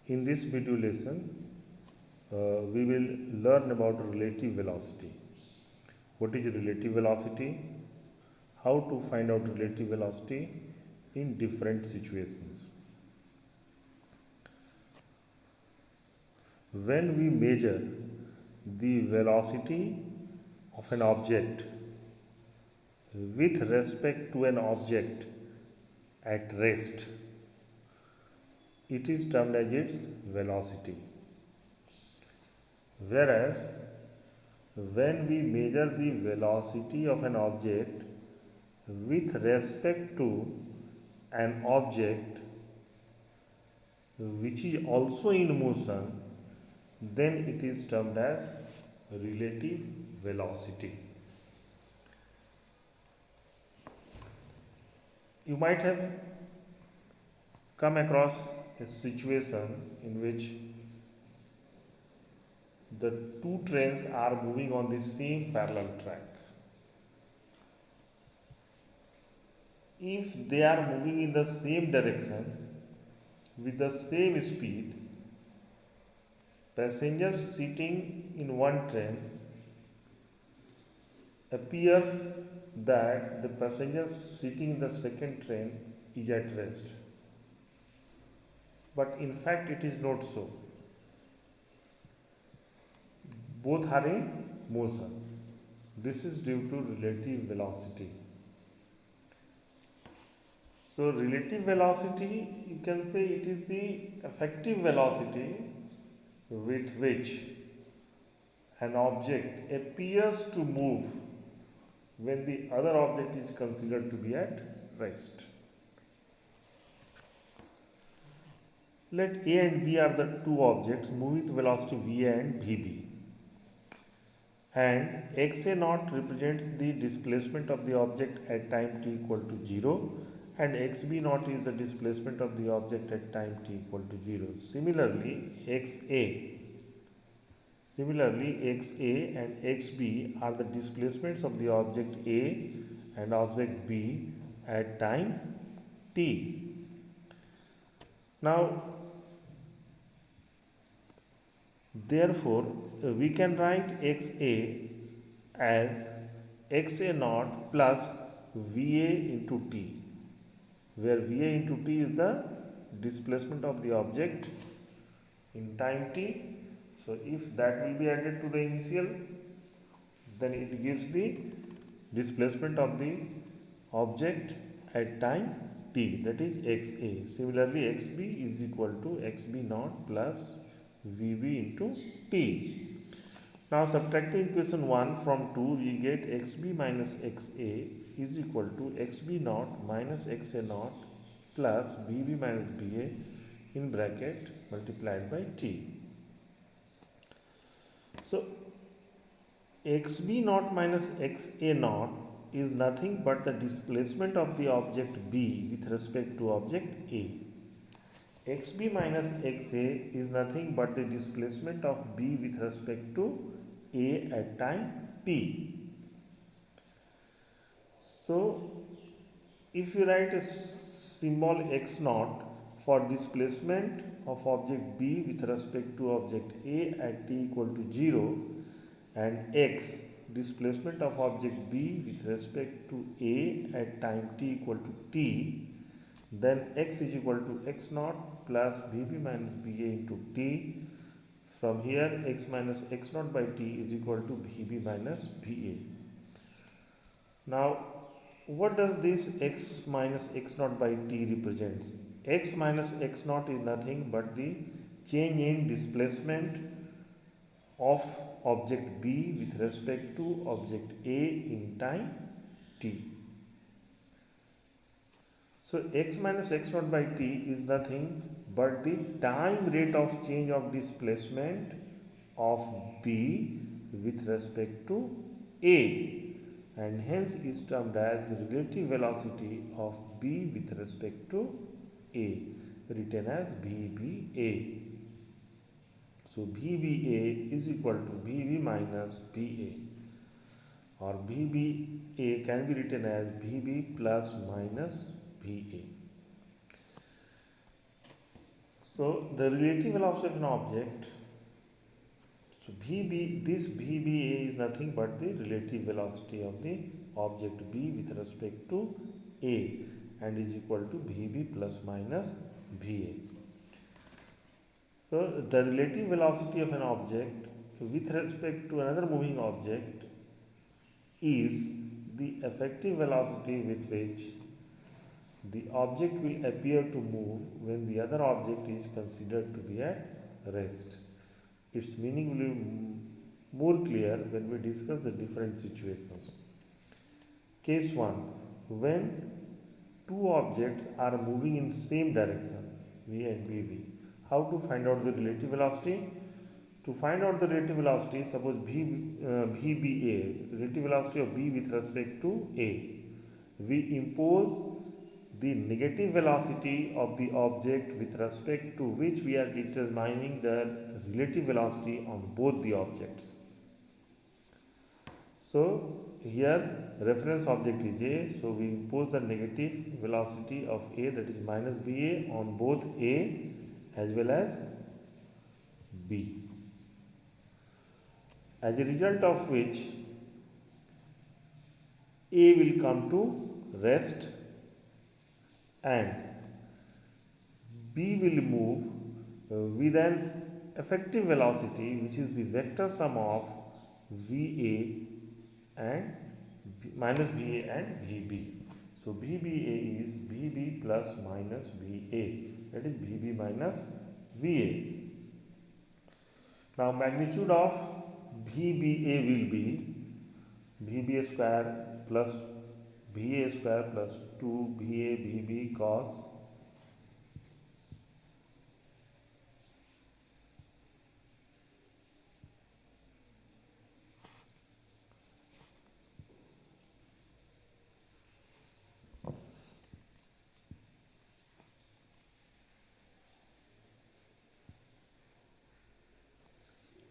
In this video lesson, we will learn about relative velocity. What is relative velocity? How to find out relative velocity in different situations. When we measure the velocity of an object with respect to an object at rest, it is termed as its velocity. Whereas when we measure the velocity of an object with respect to an object which is also in motion, then it is termed as relative velocity. You might have come across a situation in which the two trains are moving on the same parallel track. If they are moving in the same direction with the same speed, passengers sitting in one train appears that the passengers sitting in the second train is at rest. But in fact it is not so. Both are in motion. This is due to relative velocity. So relative velocity, you can say it is the effective velocity with which an object appears to move when the other object is considered to be at rest. Let A and B are the two objects moving with velocity Va and Vb, and xa naught represents the displacement of the object at time t equal to 0, and xb naught is the displacement of the object at time t equal to 0. Similarly, xa and xb are the displacements of the object A and object B at time t. Now, therefore, we can write xa as xa naught plus Va into t, where Va into t is the displacement of the object in time t. So if that will be added to the initial, then it gives the displacement of the object at time t, that is xa. Similarly, xb is equal to xb naught plus Vb into t. Now subtracting equation 1 from 2, we get xb minus xa is equal to xb naught minus xa naught plus Vb minus Va in bracket multiplied by t. So xb naught minus xa naught is nothing but the displacement of the object B with respect to object A. xb minus xa is nothing but the displacement of B with respect to A at time t. So if you write a symbol x naught for displacement of object B with respect to object A at t equal to 0, and x displacement of object B with respect to A at time t equal to t, then x is equal to x naught plus Vb minus Va into t. From here, x minus x naught by t is equal to Vb minus Va. Now, what does this x minus x naught by t represents? X minus x naught is nothing but the change in displacement of object B with respect to object A in time t. So x minus x naught by t is nothing but the time rate of change of displacement of B with respect to A, and hence is termed as relative velocity of B with respect to A, written as VBA. So VBA is equal to VB minus VA, or VBA can be written as VB plus minus VA. So the relative velocity of an object, so this VBA is nothing but the relative velocity of the object B with respect to A, and is equal to VB plus minus VA. So the relative velocity of an object with respect to another moving object is the effective velocity with which the object will appear to move when the other object is considered to be at rest. Its meaning will be more clear when we discuss the different situations. Case 1. When two objects are moving in same direction, V and BB, how to find out the relative velocity? To find out the relative velocity, suppose VBA, relative velocity of B with respect to A, we impose the negative velocity of the object with respect to which we are determining the relative velocity on both the objects. So here reference object is A, so we impose the negative velocity of A, that is minus BA, on both A as well as B. As a result of which A will come to rest and B will move with an effective velocity which is the vector sum of VA and minus VA and VB. So VBA is VB plus minus VA, that is VB minus VA. Now magnitude of VBA will be VBA square plus VA square plus 2 VA VB cos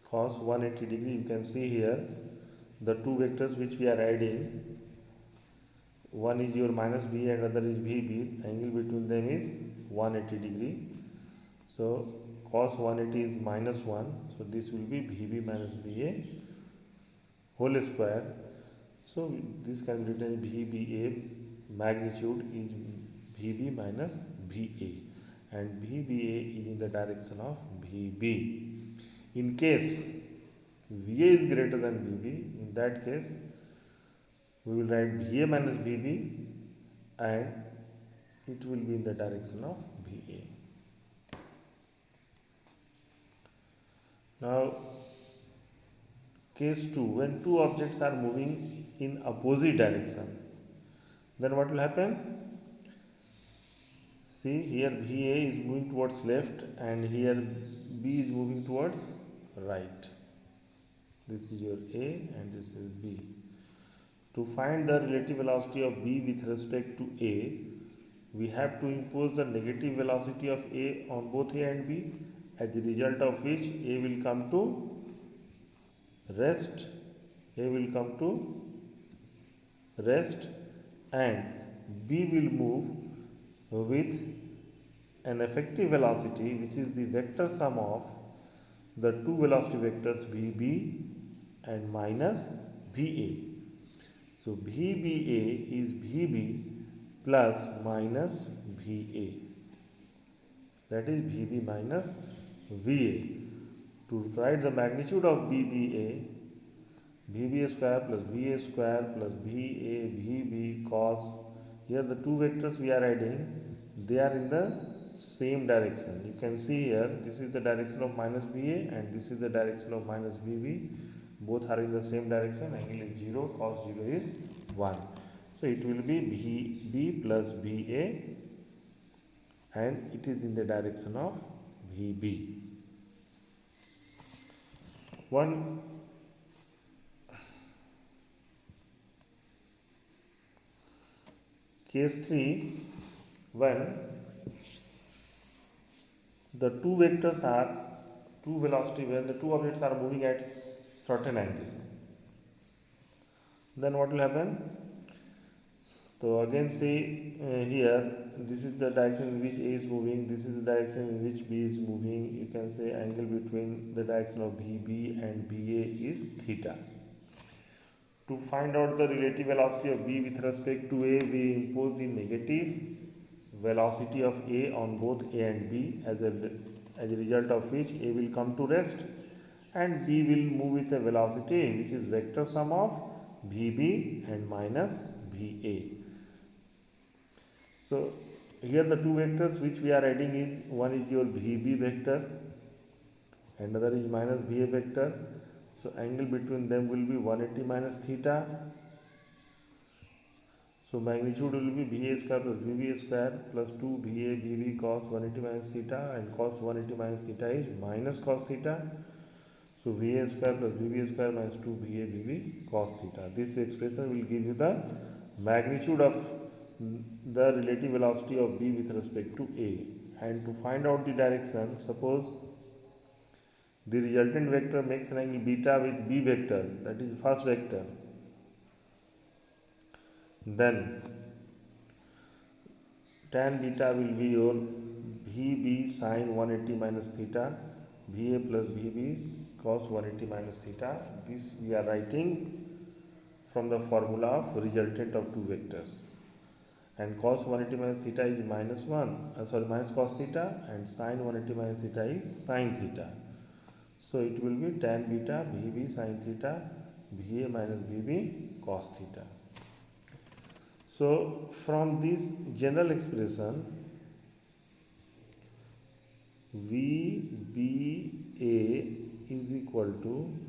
cos 180 degree. You can see here the two vectors which we are adding, one is your minus B and other is VB, angle between them is 180 degree. So cos 180 is minus 1, so this will be VB minus VA whole square. So this can be written as VBA magnitude is VB minus VA, and VBA is in the direction of VB. In case VA is greater than VB, in that case we will write VA minus VB and it will be in the direction of VA. Now case 2, when two objects are moving in opposite direction, then what will happen? See, here VA is moving towards left and here B is moving towards right. This is your A and this is B. To find the relative velocity of B with respect to A, we have to impose the negative velocity of A on both A and B, as a result of which A will come to rest, and B will move with an effective velocity which is the vector sum of the two velocity vectors VB and minus VA. So VBA is VB plus minus VA, that is VB minus VA. To write the magnitude of VBA, VBA square plus VA square plus VA VB cos, here the two vectors we are adding, they are in the same direction. You can see here, this is the direction of minus VA and this is the direction of minus VB. Both are in the same direction. Angle is 0, cos 0 is 1. So it will be VB plus VA and it is in the direction of VB. One case 3, when the two vectors are two velocity, when the two objects are moving at certain angle, then what will happen? So again say here this is the direction in which A is moving, this is the direction in which B is moving. You can say angle between the direction of BB and BA is theta. To find out the relative velocity of B with respect to A, we impose the negative velocity of A on both A and B, as a result of which A will come to rest and B will move with a velocity which is vector sum of VB and minus VA. So here the two vectors which we are adding is, one is your VB vector and another is minus VA vector. So angle between them will be 180 minus theta. So magnitude will be VA square plus VB square plus 2 VA VB cos 180 minus theta, and cos 180 minus theta is minus cos theta. So VA square plus VB square minus 2 VA VB cos theta. This expression will give you the magnitude of the relative velocity of B with respect to A. And to find out the direction, suppose the resultant vector makes an angle beta with B vector, that is first vector. Then tan beta will be your VB sine 180 minus theta, VA plus VB cos 180 minus theta. This we are writing from the formula of resultant of two vectors. And cos 180 minus theta is minus cos theta, and sine 180 minus theta is sine theta. So it will be tan beta VB sine theta VA minus VB cos theta. So from this general expression, VBA is equal to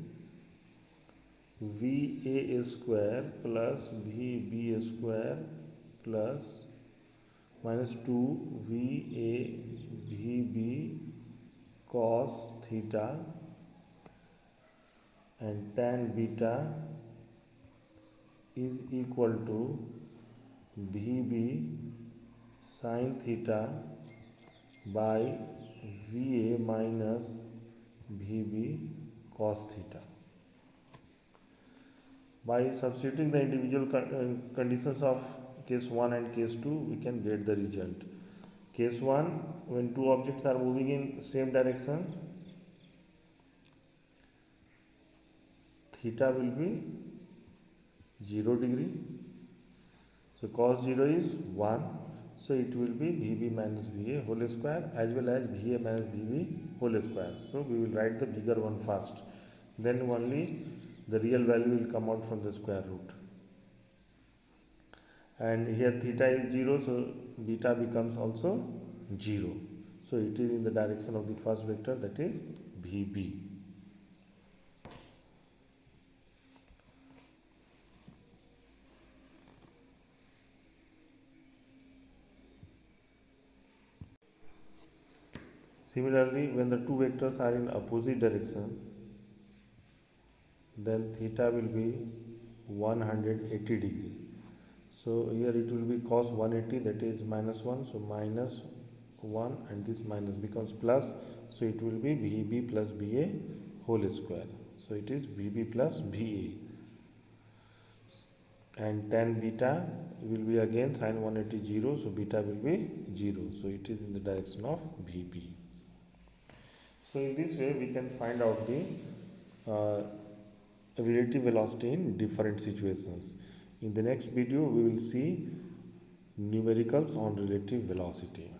VA square plus VB square plus minus 2 VA VB cos theta, and tan beta is equal to VB sin theta by VA minus VB cos theta. By substituting the individual conditions of case 1 and case 2, we can get the result. Case 1, when two objects are moving in same direction, theta will be 0 degree. So cos 0 is 1. So it will be VB minus VA whole square as well as VA minus VB whole square. So we will write the bigger one first. Then only the real value will come out from the square root. And here theta is 0, so beta becomes also 0. So it is in the direction of the first vector, that is VB. Similarly, when the two vectors are in opposite direction, then theta will be 180 degree. So here it will be cos 180, that is minus 1. So minus 1 and this minus becomes plus. So it will be VB plus BA whole square. So it is VB plus BA. And tan beta will be again sin 180 0. So beta will be 0. So it is in the direction of VB. So in this way we can find out the relative velocity in different situations. In the next video we will see numericals on relative velocity.